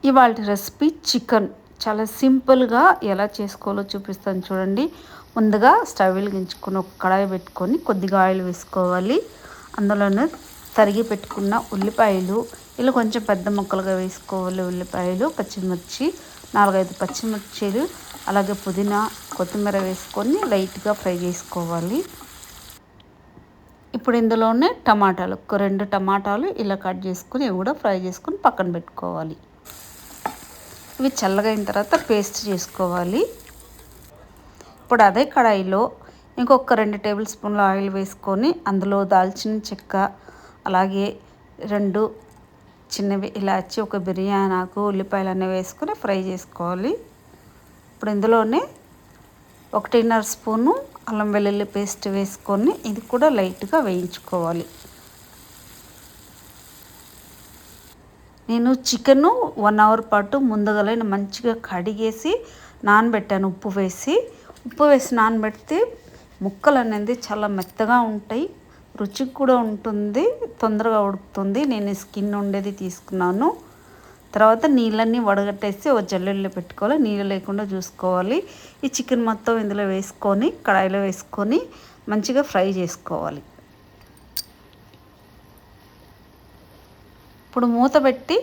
ఇవాల్టి recipe chicken చాలా సింపుల్గా ఎలా చేసుకోవాలో చూపిస్తాను చూడండి. ముందుగా స్టవ్ వెలిగించుకొని ఒక కడాయి పెట్టుకొని కొద్దిగా ఆయిల్ వేసుకోవాలి. అందులోనే తరిగి పెట్టుకున్న ఉల్లిపాయలు ఇలా కొంచెం పెద్ద ముక్కలుగా వేసుకోవాలి. ఉల్లిపాయలు, పచ్చిమిర్చి 4-5 పచ్చిమిర్చీలు, అలాగే పుదీనా, కొత్తిమీర వేసుకొని లైట్గా ఫ్రై చేసుకోవాలి. ఇప్పుడు ఇందులోనే టమాటాలు, ఒక 2 టమాటాలు ఇలా కట్ చేసుకొని ఇవి కూడా ఫ్రై చేసుకొని పక్కన పెట్టుకోవాలి. ఇవి చల్లగా అయిన తర్వాత పేస్ట్ చేసుకోవాలి. ఇప్పుడు అదే కడాయిలో ఇంకొక 2 టేబుల్ స్పూన్ల ఆయిల్ వేసుకొని అందులో దాల్చిన చెక్క, అలాగే 2 చిన్నవి ఇలాచి, ఒక బిర్యానీ ఆకు, ఉల్లిపాయలు అన్నీ వేసుకొని ఫ్రై చేసుకోవాలి. ఇప్పుడు ఇందులోనే 1.5 స్పూను అల్లం వెల్లుల్లి పేస్ట్ వేసుకొని ఇది కూడా లైట్గా వేయించుకోవాలి. నేను చికెను 1 అవర్ పాటు ముందుగానే మంచిగా కడిగేసి నానబెట్టాను. ఉప్పు వేసి నానబెడితే ముక్కలు అనేది చాలా మెత్తగా ఉంటాయి, రుచికి కూడా ఉంటుంది, తొందరగా ఉడుకుతుంది. నేను స్కిన్ ఉండేది తీసుకున్నాను. తర్వాత నీళ్ళన్నీ వడగట్టేసి ఒక జల్లెడలో పెట్టుకోవాలి, నీళ్ళు లేకుండా చూసుకోవాలి. ఈ చికెన్ మొత్తం ఇందులో వేసుకొని కడాయిలో వేసుకొని మంచిగా ఫ్రై చేసుకోవాలి. ఇప్పుడు మూత పెట్టి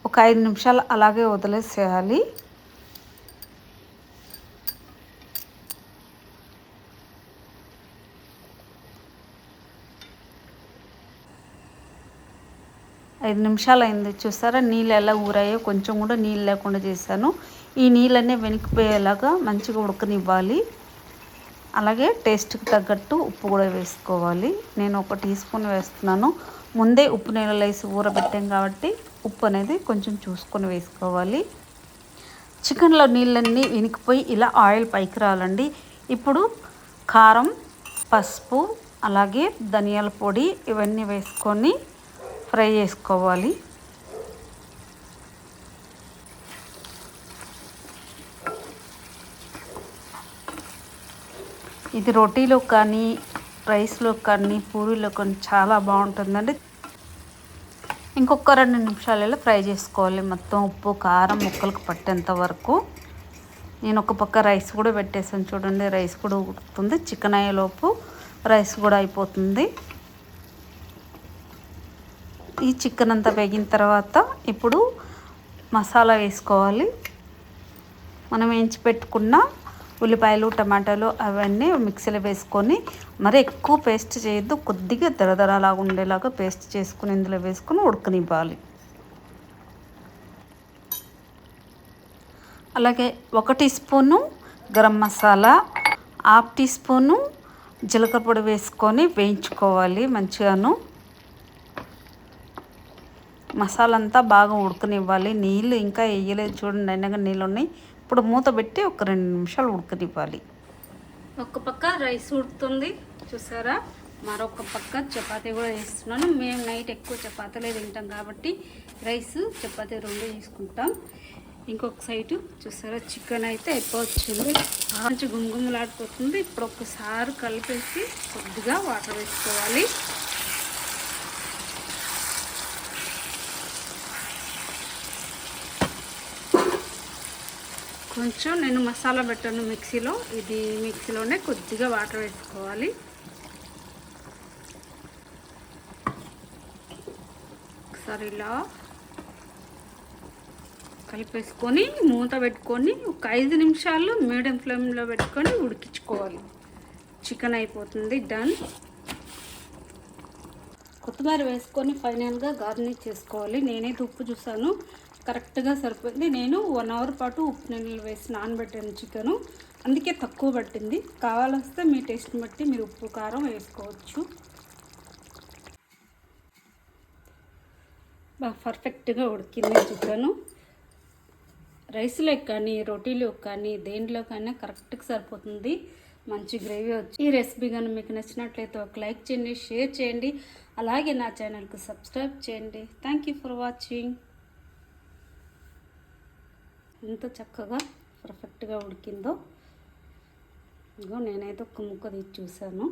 ఒక 5 నిమిషాలు అలాగే వదిలేసేయాలి. ఐదు నిమిషాలు అయింది చూసారా, నీళ్ళు ఎలా ఊరాయో. కొంచెం కూడా నీళ్ళు లేకుండా చేశాను. ఈ నీళ్ళన్నీ వెనికిపోయేలాగా మంచిగా ఉడకనివ్వాలి. అలాగే టేస్ట్కి తగ్గట్టు ఉప్పు కూడా వేసుకోవాలి. నేను 1 టీ స్పూన్ వేస్తున్నాను. ముందే ఉప్పు నీళ్ళలో వేసి ఊరబెట్టాం కాబట్టి ఉప్పు అనేది కొంచెం చూసుకొని వేసుకోవాలి. చికెన్లో నీళ్ళన్నీ వెనికిపోయి ఇలా ఆయిల్ పైకి రావాలండి. ఇప్పుడు కారం, పసుపు, అలాగే ధనియాల పొడి ఇవన్నీ వేసుకొని ఫ్రై చేసుకోవాలి. ఇది రోటీలో కానీ, రైస్లో కానీ, పూరీలో కానీ చాలా బాగుంటుందండి. ఇంకొక 2 నిమిషాలలో ఫ్రై చేసుకోవాలి. మొత్తం ఉప్పు, కారం ముక్కలకు పట్టేంత వరకు. నేను ఒక పక్క రైస్ కూడా పెట్టేసాను చూడండి. రైస్ కూడా ఉడుకుతుంది. చికెన్ అయ్యేలోపు రైస్ కూడా అయిపోతుంది. ఈ చికెన్ అంతా వేగిన తర్వాత ఇప్పుడు మసాలా వేసుకోవాలి. మనం వేయించి పెట్టుకున్న ఉల్లిపాయలు, టమాటాలు అవన్నీ మిక్సీలో వేసుకొని, మరి ఎక్కువ పేస్ట్ చేయొద్దు, కొద్దిగా దరదరలాగా ఉండేలాగా పేస్ట్ చేసుకుని ఇందులో వేసుకొని ఉడకనివ్వాలి. అలాగే 1 teaspoon garam masala, 1/2 teaspoon జీలకర్ర పొడి వేసుకొని వేయించుకోవాలి మంచిగాను. మసాలా అంతా బాగా ఉడకనివ్వాలి. నీళ్ళు ఇంకా వేయలేదు చూడండి, అయినాక నీళ్ళు ఉన్నాయి. ఇప్పుడు మూత పెట్టి ఒక 2 నిమిషాలు ఉడకనివ్వాలి. ఒక పక్క రైస్ ఉడుకుతుంది చూసారా, మరొక పక్క చపాతీ కూడా వేస్తున్నాను. మేము నైట్ ఎక్కువ చపాతీలే తింటాం కాబట్టి రైస్, చపాతీ 2 తీసుకుంటాం. ఇంకొక సైడు చూసారా, చికెన్ అయితే అయిపోవచ్చింది, మంచి గుమగుమలాడిపోతుంది. ఇప్పుడు ఒకసారి కలిపేసి కొద్దిగా వాటర్ వేసుకోవాలి. కొంచెం నేను మసాలా పెట్టాను మిక్సీలో, ఇది మిక్సీలోనే కొద్దిగా వాటర్ వేసుకోవాలి. ఒకసారి ఇలా కలిపేసుకొని మూత పెట్టుకొని ఒక 5 నిమిషాలు మీడియం ఫ్లేమ్లో పెట్టుకొని ఉడికించుకోవాలి. చికెన్ అయిపోతుంది, డన్. కొత్తిమీర వేసుకొని ఫైనల్గా గార్నిష్ చేసుకోవాలి. నేనైతే ఉప్పు చూసాను, కరెక్ట్గా సరిపోయింది. నేను 1 అవర్ పాటు ఉప్పు నీళ్ళు వేసి నానబెట్టాను చికెను, అందుకే తక్కువ పట్టింది. కావాలొస్తే మీ టేస్ట్ని బట్టి మీరు ఉప్పు, కారం వేసుకోవచ్చు. బాగా పర్ఫెక్ట్గా ఉడికింది చికెను. రైస్లో కానీ, రోటీలో కానీ, దేంట్లో కానీ కరెక్ట్గా సరిపోతుంది. మంచి గ్రేవీ వచ్చి. ఈ రెసిపీ కానీ మీకు నచ్చినట్లయితే ఒక లైక్ చేయండి, షేర్ చేయండి, అలాగే నా ఛానల్కి సబ్స్క్రైబ్ చేయండి. Thank you for watching. ఎంత చక్కగా పర్ఫెక్ట్గా ఉడికిందో. ఇగో నేనైతే ఒక ముక్క తీసి చూసాను.